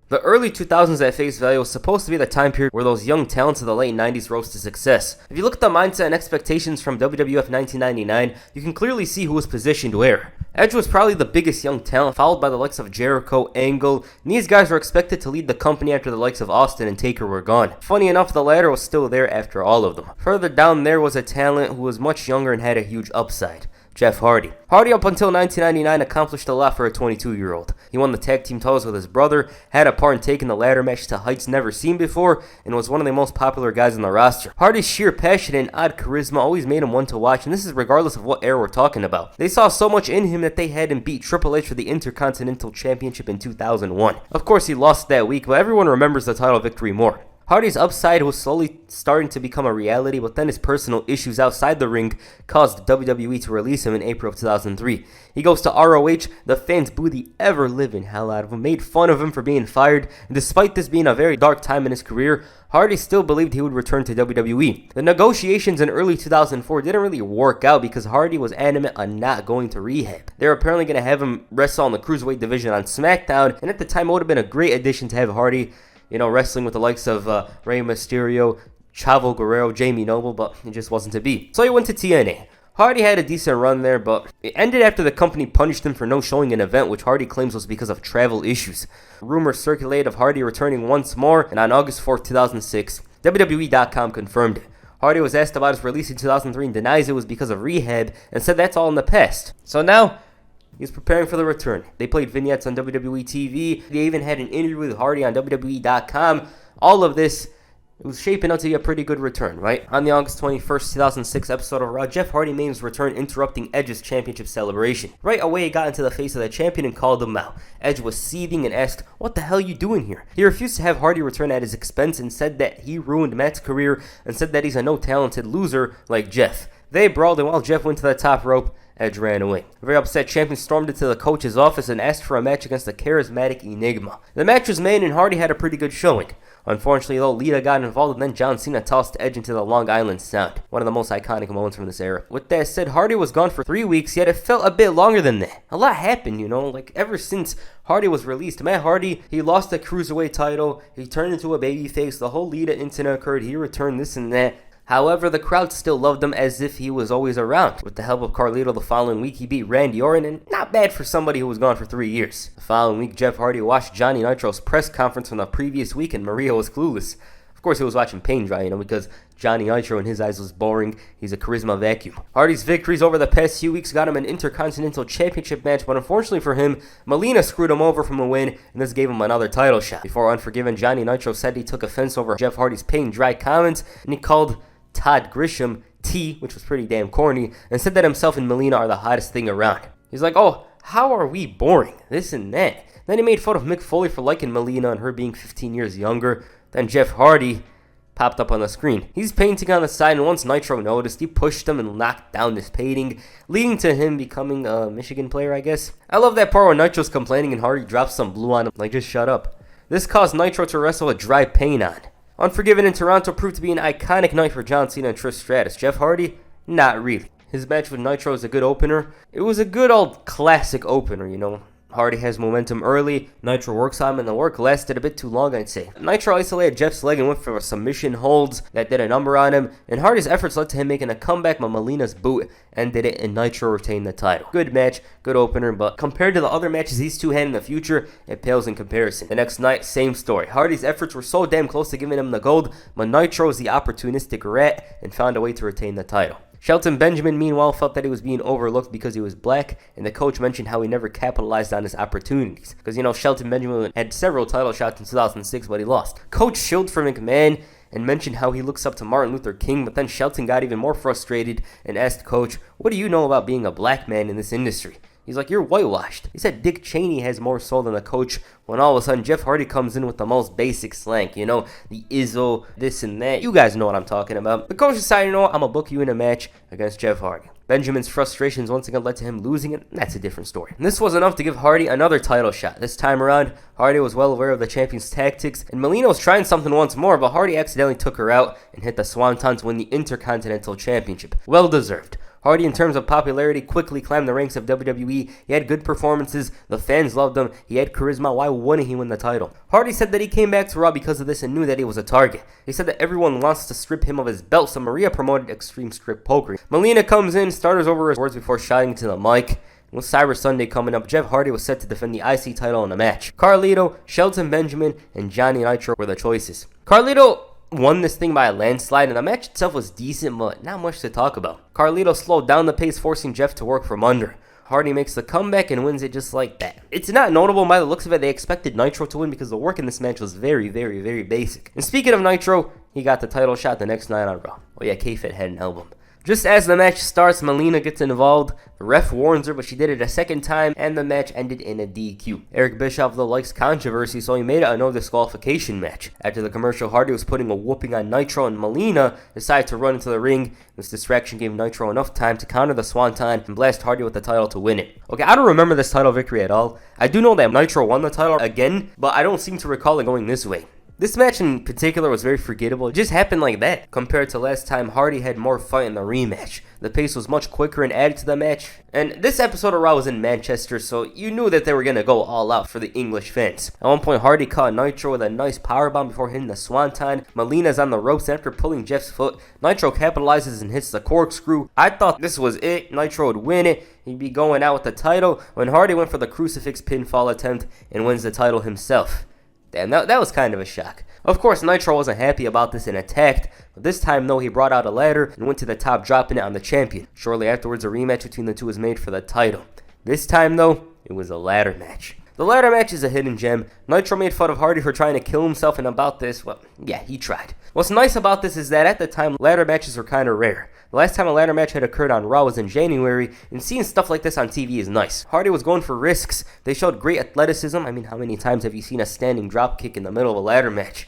The early 2000s at face value was supposed to be the time period where those young talents of the late 90s rose to success. If you look at the mindset and expectations from WWF 1999, you can clearly see who was positioned where. Edge was probably the biggest young talent, followed by the likes of Jericho, Angle, and these guys were expected to lead the company after the likes of Austin and Taker were gone. Funny enough, the latter was still there after all of them. Further down there was a talent who was much younger and had a huge upside. Jeff Hardy. Hardy up until 1999 accomplished a lot for a 22-year-old. He won the tag team titles with his brother, had a part in taking the ladder match to heights never seen before, and was one of the most popular guys on the roster. Hardy's sheer passion and odd charisma always made him one to watch, and this is regardless of what era we're talking about. They saw so much in him that they had him beat Triple H for the Intercontinental Championship in 2001. Of course, he lost that week, but everyone remembers the title victory more. Hardy's upside was slowly starting to become a reality, but then his personal issues outside the ring caused WWE to release him in April of 2003. He goes to ROH, the fans boo the ever-living hell out of him, made fun of him for being fired, and despite this being a very dark time in his career, Hardy still believed he would return to WWE. The negotiations in early 2004 didn't really work out because Hardy was adamant on not going to rehab. They were apparently going to have him wrestle in the Cruiserweight division on SmackDown, and at the time it would have been a great addition to have Hardy, wrestling with the likes of Rey Mysterio, Chavo Guerrero, Jamie Noble, but it just wasn't to be. So he went to TNA. Hardy had a decent run there, but it ended after the company punished him for no showing an event, which Hardy claims was because of travel issues. Rumors circulated of Hardy returning once more, and on August 4th, 2006, WWE.com confirmed it. Hardy was asked about his release in 2003 and denies it was because of rehab, and said that's all in the past. So now, he's preparing for the return. They played vignettes on WWE TV. They even had an interview with Hardy on WWE.com. All of this, it was shaping up to be a pretty good return, right? On the August 21st, 2006 episode of Raw, Jeff Hardy made his return, interrupting Edge's championship celebration. Right away, he got into the face of the champion and called him out. Edge was seething and asked, "What the hell are you doing here?" He refused to have Hardy return at his expense and said that he ruined Matt's career and said that he's a no-talented loser like Jeff. They brawled, and while Jeff went to the top rope, Edge ran away. A very upset champion stormed into the coach's office and asked for a match against the charismatic Enigma. The match was made and Hardy had a pretty good showing. Unfortunately, though, Lita got involved and then John Cena tossed Edge into the Long Island Sound. One of the most iconic moments from this era. With that said, Hardy was gone for 3 weeks, yet it felt a bit longer than that. A lot happened, ever since Hardy was released. Matt Hardy, he lost the Cruiserweight title, he turned into a babyface, the whole Lita incident occurred, he returned, this and that. However, the crowd still loved him as if he was always around. With the help of Carlito the following week, he beat Randy Orton, and not bad for somebody who was gone for 3 years. The following week, Jeff Hardy watched Johnny Nitro's press conference from the previous week, and Maria was clueless. Of course, he was watching paint dry, because Johnny Nitro in his eyes was boring. He's a charisma vacuum. Hardy's victories over the past few weeks got him an Intercontinental Championship match, but unfortunately for him, Melina screwed him over from a win, and this gave him another title shot. Before Unforgiven, Johnny Nitro said he took offense over Jeff Hardy's paint dry comments, and he called Todd Grisham T, which was pretty damn corny, and said that himself and Melina are the hottest thing around. He's like, "Oh, how are we boring? This and that." Then he made fun of Mick Foley for liking Melina and her being 15 years younger. Then Jeff Hardy popped up on the screen. He's painting on the side, and once Nitro noticed, he pushed him and knocked down this painting, leading to him becoming a Michigan player, I guess. I love that part where Nitro's complaining and Hardy drops some blue on him, like, just shut up. This caused Nitro to wrestle with dry paint on. Unforgiven in Toronto proved to be an iconic night for John Cena and Trish Stratus. Jeff Hardy? Not really. His match with Nitro is a good opener. It was a good old classic opener, Hardy has momentum early, Nitro works on him, and the work lasted a bit too long, I'd say. Nitro isolated Jeff's leg and went for submission holds that did a number on him, and Hardy's efforts led to him making a comeback, but Melina's boot ended it, and Nitro retained the title. Good match, good opener, but compared to the other matches these two had in the future, it pales in comparison. The next night, same story. Hardy's efforts were so damn close to giving him the gold, but Nitro was the opportunistic rat and found a way to retain the title. Shelton Benjamin, meanwhile, felt that he was being overlooked because he was black, and the coach mentioned how he never capitalized on his opportunities. Because, Shelton Benjamin had several title shots in 2006, but he lost. Coach shilled for McMahon and mentioned how he looks up to Martin Luther King, but then Shelton got even more frustrated and asked Coach, "What do you know about being a black man in this industry?" He's like, "You're whitewashed." He said Dick Cheney has more soul than the coach, when all of a sudden Jeff Hardy comes in with the most basic slang, the Izzo, this and that. You guys know what I'm talking about. The coach decided, I'm going to book you in a match against Jeff Hardy. Benjamin's frustrations once again led to him losing it. That's a different story. And this was enough to give Hardy another title shot. This time around, Hardy was well aware of the champion's tactics, and Melina was trying something once more, but Hardy accidentally took her out and hit the Swanton to win the Intercontinental Championship. Well deserved. Hardy, in terms of popularity, quickly climbed the ranks of WWE. He had good performances, the fans loved him, he had charisma. Why wouldn't he win the title? Hardy said that he came back to Raw because of this and knew that he was a target. He said that everyone wants to strip him of his belt, so Maria promoted Extreme Strip Poker. Melina comes in, stutters over his words before shouting to the mic. With Cyber Sunday coming up, Jeff Hardy was set to defend the IC title in a match. Carlito, Shelton Benjamin, and Johnny Nitro were the choices. Carlito won this thing by a landslide, and the match itself was decent, but not much to talk about. Carlito slowed down the pace, forcing Jeff to work from under. Hardy makes the comeback and wins it just like that. It's not notable by the looks of it. They expected Nitro to win because the work in this match was very, very, very basic. And speaking of Nitro, he got the title shot the next night on Raw. Oh yeah, K-Fed had an album. Just as the match starts, Melina gets involved. The ref warns her, but she did it a second time, and the match ended in a DQ. Eric Bischoff, though, likes controversy, so he made it a no disqualification match. After the commercial, Hardy was putting a whooping on Nitro, and Melina decided to run into the ring. This distraction gave Nitro enough time to counter the Swanton and blast Hardy with the title to win it. Okay, I don't remember this title victory at all. I do know that Nitro won the title again, but I don't seem to recall it going this way. This match in particular was very forgettable. It just happened like that. Compared to last time, Hardy had more fight in the rematch. The pace was much quicker and added to the match. And this episode of Raw was in Manchester, so you knew that they were going to go all out for the English fans. At one point, Hardy caught Nitro with a nice powerbomb before hitting the Swanton. Melina's on the ropes after pulling Jeff's foot. Nitro capitalizes and hits the corkscrew. I thought this was it. Nitro would win it. He'd be going out with the title when Hardy went for the crucifix pinfall attempt and wins the title himself. Damn, that was kind of a shock. Of course, Nitro wasn't happy about this and attacked, but this time, though, he brought out a ladder and went to the top, dropping it on the champion. Shortly afterwards, a rematch between the two was made for the title. This time, though, it was a ladder match. The ladder match is a hidden gem. Nitro made fun of Hardy for trying to kill himself, and about this, well, yeah, he tried. What's nice about this is that at the time, ladder matches were kind of rare. The last time a ladder match had occurred on Raw was in January, and seeing stuff like this on TV is nice. Hardy was going for risks. They showed great athleticism. I mean, how many times have you seen a standing dropkick in the middle of a ladder match?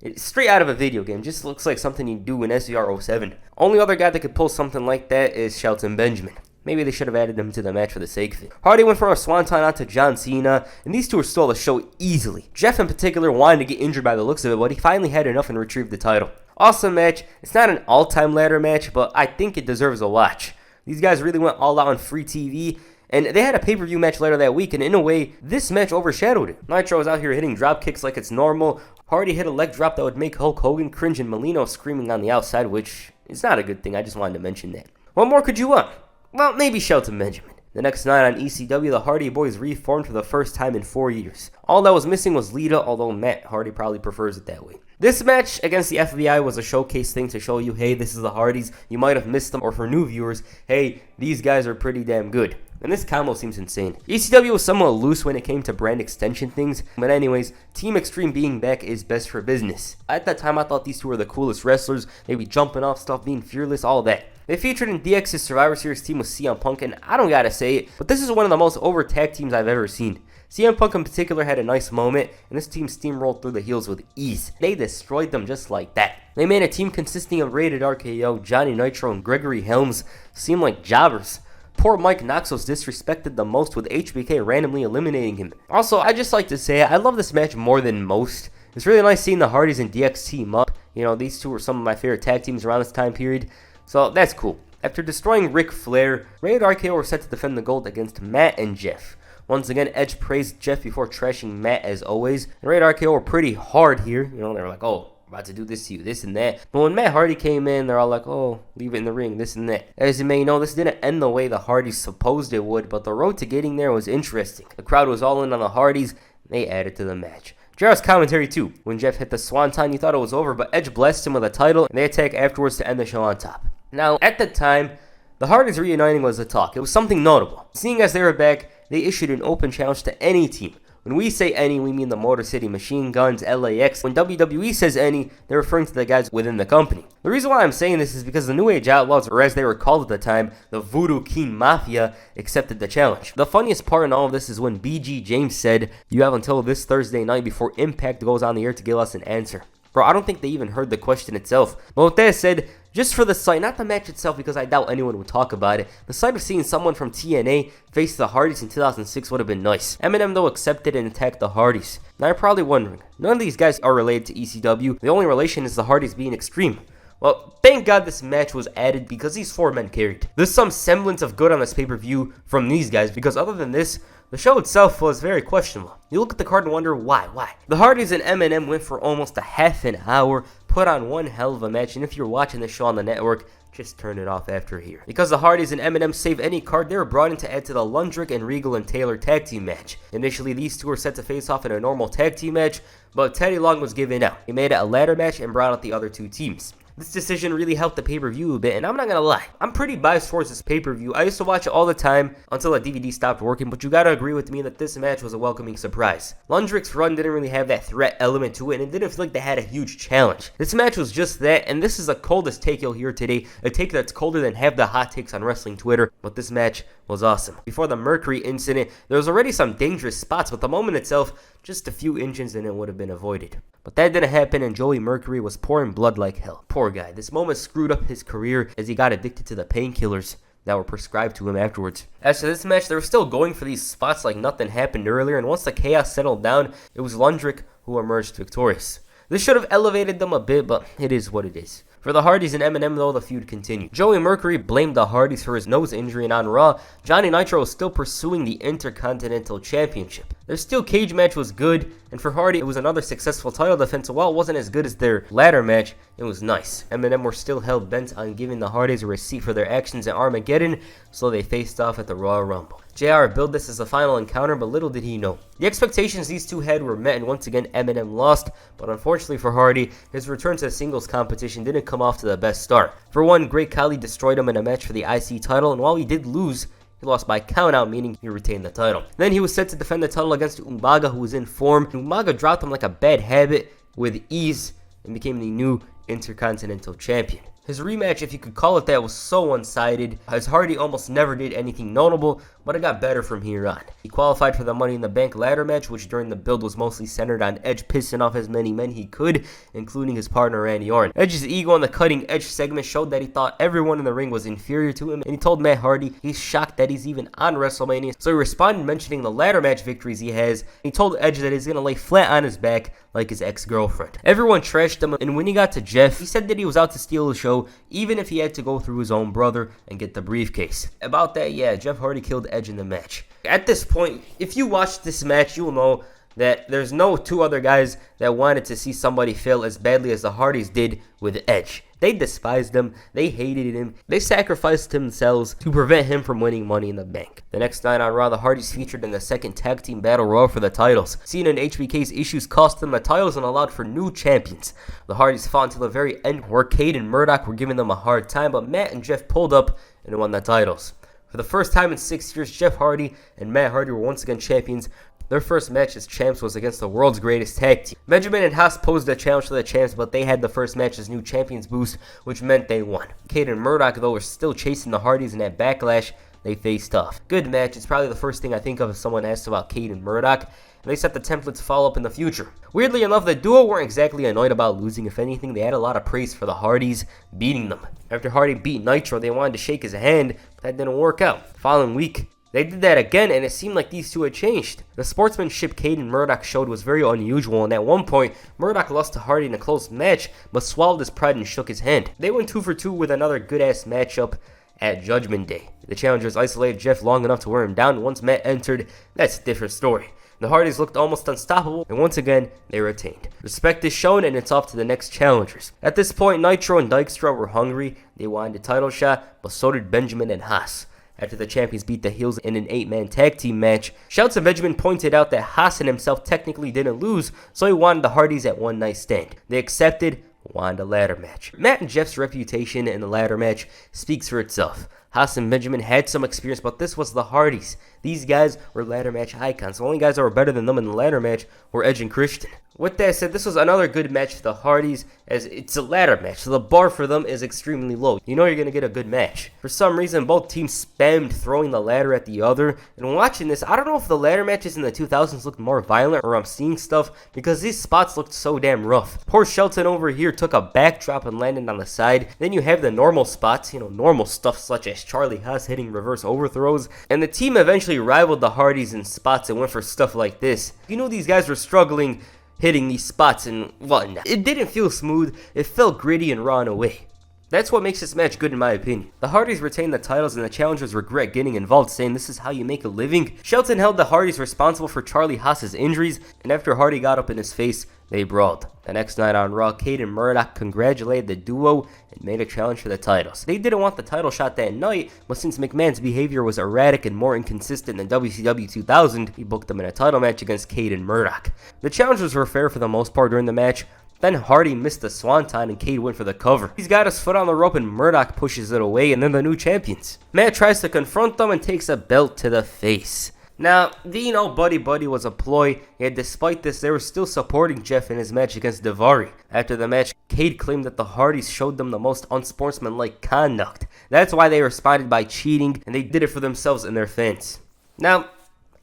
It's straight out of a video game. Just looks like something you do in SVR07. Only other guy that could pull something like that is Shelton Benjamin. Maybe they should have added him to the match for the sake of it. Hardy went from a Swanton on to John Cena, and these two stole the show easily. Jeff in particular wanted to get injured by the looks of it, but he finally had enough and retrieved the title. Awesome match. It's not an all-time ladder match, but I think it deserves a watch. These guys really went all out on free TV, and they had a pay-per-view match later that week, and in a way, this match overshadowed it. Nitro was out here hitting drop kicks like it's normal. Hardy hit a leg drop that would make Hulk Hogan cringe, and Melina screaming on the outside, which is not a good thing. I just wanted to mention that. What more could you want? Well, maybe Shelton Benjamin. The next night on ECW, the Hardy Boys reformed for the first time in 4 years. All that was missing was Lita, although Matt Hardy probably prefers it that way. This match against the FBI was a showcase thing to show you, hey, this is the Hardys. You might have missed them, or for new viewers, hey, these guys are pretty damn good. And this combo seems insane. ECW was somewhat loose when it came to brand extension things, but anyways, Team Extreme being back is best for business. At that time, I thought these two were the coolest wrestlers. They'd be jumping off stuff, being fearless, all that. They featured in DX's Survivor Series team with CM Punk, and I don't gotta say it, but this is one of the most over tag teams I've ever seen. CM Punk in particular had a nice moment, and this team steamrolled through the heels with ease. They destroyed them just like that. They made a team consisting of Rated RKO, Johnny Nitro, and Gregory Helms seem like jobbers. Poor Mike Knox was disrespected the most, with HBK randomly eliminating him. Also, I just like to say, I love this match more than most. It's really nice seeing the Hardys and DX team up. You know, these two were some of my favorite tag teams around this time period, so that's cool. After destroying Ric Flair, Rated RKO were set to defend the gold against Matt and Jeff. Once again, Edge praised Jeff before trashing Matt as always. And Rated RKO were pretty hard here. You know, they were like, oh, about to do this to you, this and that. But when Matt Hardy came in, they're all like, oh, leave it in the ring, this and that. As you may know, this didn't end the way the Hardys supposed it would, but the road to getting there was interesting. The crowd was all in on the Hardys. They added to the match. JR's commentary too. When Jeff hit the Swanton, you thought it was over, but Edge blessed him with a title, and they attack afterwards to end the show on top. Now, at the time, the Hardys reuniting was a talk. It was something notable. Seeing as they were back, they issued an open challenge to any team. When we say any, we mean the Motor City Machine Guns, LAX. When WWE says any, they're referring to the guys within the company. The reason why I'm saying this is because the New Age Outlaws, or as they were called at the time, the Voodoo King Mafia, accepted the challenge. The funniest part in all of this is when BG James said, you have until this Thursday night before Impact goes on the air to give us an answer. Bro, I don't think they even heard the question itself. But with that said, just for the sight, not the match itself because I doubt anyone would talk about it, the sight of seeing someone from TNA face the Hardys in 2006 would have been nice. Eminem though accepted and attacked the Hardys. Now you're probably wondering, none of these guys are related to ECW, the only relation is the Hardys being Extreme. Well, thank God this match was added because these 4 men carried. There's some semblance of good on this pay-per-view from these guys because other than this, the show itself was very questionable. You look at the card and wonder why. The Hardys and M&M went for almost a half an hour, put on one hell of a match, and if you're watching the show on the network, just turn it off after here. Because the Hardys and M&M save any card, they were brought in to add to the Lundrick and Regal and Taylor tag team match. Initially, these two were set to face off in a normal tag team match, but Teddy Long was given out. He made it a ladder match and brought out the other 2 teams. This decision really helped the pay-per-view a bit, and I'm not gonna lie, I'm pretty biased towards this pay-per-view. I used to watch it all the time until the DVD stopped working, but you gotta agree with me that this match was a welcoming surprise. Lundrick's run didn't really have that threat element to it, and it didn't feel like they had a huge challenge. This match was just that, and this is the coldest take you'll hear today, a take that's colder than half the hot takes on wrestling Twitter, but this match was awesome. Before the Mercury incident, there was already some dangerous spots, but the moment itself, just a few inches and it would have been avoided. But that didn't happen, and Joey Mercury was pouring blood like hell. Poor guy. This moment screwed up his career as he got addicted to the painkillers that were prescribed to him afterwards. As for this match, they were still going for these spots like nothing happened earlier, and once the chaos settled down, it was Lundrick who emerged victorious. This should have elevated them a bit, but it is what it is. For the Hardys and M&M, though, the feud continued. Joey Mercury blamed the Hardys for his nose injury, and on Raw, Johnny Nitro was still pursuing the Intercontinental Championship. Their steel cage match was good, and for Hardy, it was another successful title defense, so while it wasn't as good as their ladder match, it was nice. M&M were still hell-bent on giving the Hardys a receipt for their actions at Armageddon, so they faced off at the Royal Rumble. JR billed this as the final encounter, but little did he know. The expectations these two had were met, and once again M&M lost, but unfortunately for Hardy, his return to the singles competition didn't come off to the best start. For one, Great Khali destroyed him in a match for the IC title, and while he did lose, he lost by countout, meaning he retained the title. Then he was set to defend the title against Umaga, who was in form. Umaga dropped him like a bad habit with ease and became the new Intercontinental Champion. His rematch, if you could call it that, was so one-sided, as Hardy almost never did anything notable, but it got better from here on. He qualified for the Money in the Bank ladder match, which during the build was mostly centered on Edge pissing off as many men he could, including his partner Randy Orton. Edge's ego on the Cutting Edge segment showed that he thought everyone in the ring was inferior to him, and he told Matt Hardy he's shocked that he's even on WrestleMania, so he responded mentioning the ladder match victories he has. He told Edge that he's going to lay flat on his back like his ex-girlfriend. Everyone trashed him, and when he got to Jeff, he said that he was out to steal the show, even if he had to go through his own brother and get the briefcase. About that, yeah, Jeff Hardy killed Edge in the match. At this point, if you watch this match, you'll know that there's no two other guys that wanted to see somebody fail as badly as the Hardys did with Edge. They despised him, they hated him, they sacrificed themselves to prevent him from winning Money in the Bank. The next night on Raw, the Hardys featured in the second tag team battle royal for the titles. Cena and HBK's issues cost them the titles and allowed for new champions. The Hardys fought until the very end, where Cade and Murdoch were giving them a hard time, but Matt and Jeff pulled up and won the titles. For the first time in 6 years, Jeff Hardy and Matt Hardy were once again champions. Their first match as champs was against the world's greatest tag team. Benjamin and Haas posed a challenge to the champs, but they had the first match as new champions boost, which meant they won. Cade and Murdoch, though, were still chasing the Hardys, and at Backlash, they faced off. Good match. It's probably the first thing I think of if someone asks about Cade and Murdoch, and they set the template to follow up in the future. Weirdly enough, the duo weren't exactly annoyed about losing. If anything, they had a lot of praise for the Hardys beating them. After Hardy beat Nitro, they wanted to shake his hand, but that didn't work out. The following week, they did that again, and it seemed like these two had changed. The sportsmanship Cade and Murdoch showed was very unusual, and at one point, Murdoch lost to Hardy in a close match, but swallowed his pride and shook his hand. They went 2 for 2 with another good-ass matchup at Judgment Day. The challengers isolated Jeff long enough to wear him down. Once Matt entered, that's a different story. The Hardys looked almost unstoppable, and once again, they retained. Respect is shown, and it's off to the next challengers. At this point, Nitro and Dykstra were hungry. They wanted a title shot, but so did Benjamin and Haas. After the champions beat the heels in an 8-man tag team match, Shouts and Benjamin pointed out that Haas and himself technically didn't lose, so he wanted the Hardys at one night stand. They accepted, wanted a ladder match. Matt and Jeff's reputation in the ladder match speaks for itself. Haas and Benjamin had some experience, but this was the Hardys. These guys were ladder match icons. The only guys that were better than them in the ladder match were Edge and Christian. With that said, this was another good match for the Hardys, as it's a ladder match, so the bar for them is extremely low. You know you're going to get a good match. For some reason, both teams spammed throwing the ladder at the other, and watching this, I don't know if the ladder matches in the 2000s looked more violent or I'm seeing stuff, because these spots looked so damn rough. Poor Shelton over here took a backdrop and landed on the side. Then you have the normal spots, normal stuff such as Charlie Haas hitting reverse overthrows, and the team eventually rivaled the Hardys in spots and went for stuff like this. You know these guys were struggling hitting these spots and whatnot. It didn't feel smooth, it felt gritty and raw in a way. That's what makes this match good in my opinion. The Hardys retained the titles and the challengers regret getting involved, saying this is how you make a living. Shelton held the Hardys responsible for Charlie Haas's injuries, and after Hardy got up in his face, they brawled. The next night on Raw, Cade and Murdoch congratulated the duo and made a challenge for the titles. They didn't want the title shot that night, but since McMahon's behavior was erratic and more inconsistent than WCW 2000, he booked them in a title match against Cade and Murdoch. The challengers were fair for the most part during the match. Then Hardy missed the swanton and Cade went for the cover. He's got his foot on the rope and Murdoch pushes it away, and then the new champions. Matt tries to confront them and takes a belt to the face. Now, being all buddy-buddy was a ploy, yet despite this, they were still supporting Jeff in his match against Daivari. After the match, Cade claimed that the Hardys showed them the most unsportsmanlike conduct. That's why they responded by cheating, and they did it for themselves and their fans. Now,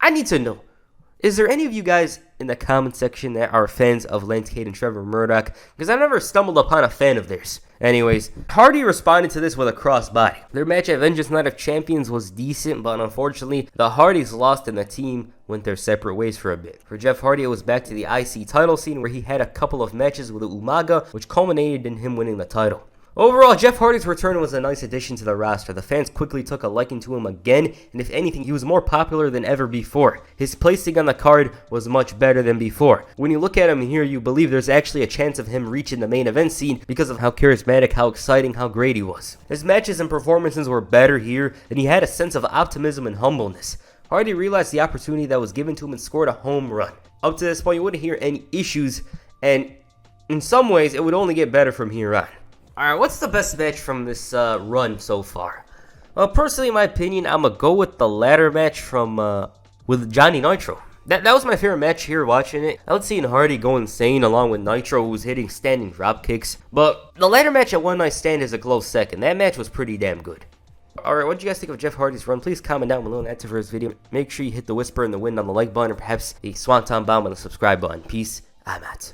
I need to know, is there any of you guys in the comment section that are fans of Lance Cade and Trevor Murdoch? Because I've never stumbled upon a fan of theirs. Anyways, Hardy responded to this with a crossbody. Their match at Vengeance Night of Champions was decent, but unfortunately, the Hardys lost and the team went their separate ways for a bit. For Jeff Hardy, it was back to the IC title scene where he had a couple of matches with Umaga, which culminated in him winning the title. Overall, Jeff Hardy's return was a nice addition to the roster. The fans quickly took a liking to him again, and if anything, he was more popular than ever before. His placing on the card was much better than before. When you look at him here, you believe there's actually a chance of him reaching the main event scene because of how charismatic, how exciting, how great he was. His matches and performances were better here, and he had a sense of optimism and humbleness. Hardy realized the opportunity that was given to him and scored a home run. Up to this point, you wouldn't hear any issues, and in some ways, it would only get better from here on. Alright, what's the best match from this run so far? Well, personally, in my opinion, I'm going to go with the ladder match from with Johnny Nitro. That was my favorite match here watching it. I was seeing Hardy go insane along with Nitro, who was hitting standing drop kicks. But the ladder match at One Night Stand is a close second. That match was pretty damn good. Alright, what do you guys think of Jeff Hardy's run? Please comment down below and that's it for this video. Make sure you hit the whisper in the wind on the like button or perhaps the swanton bomb on the subscribe button. Peace, I'm out.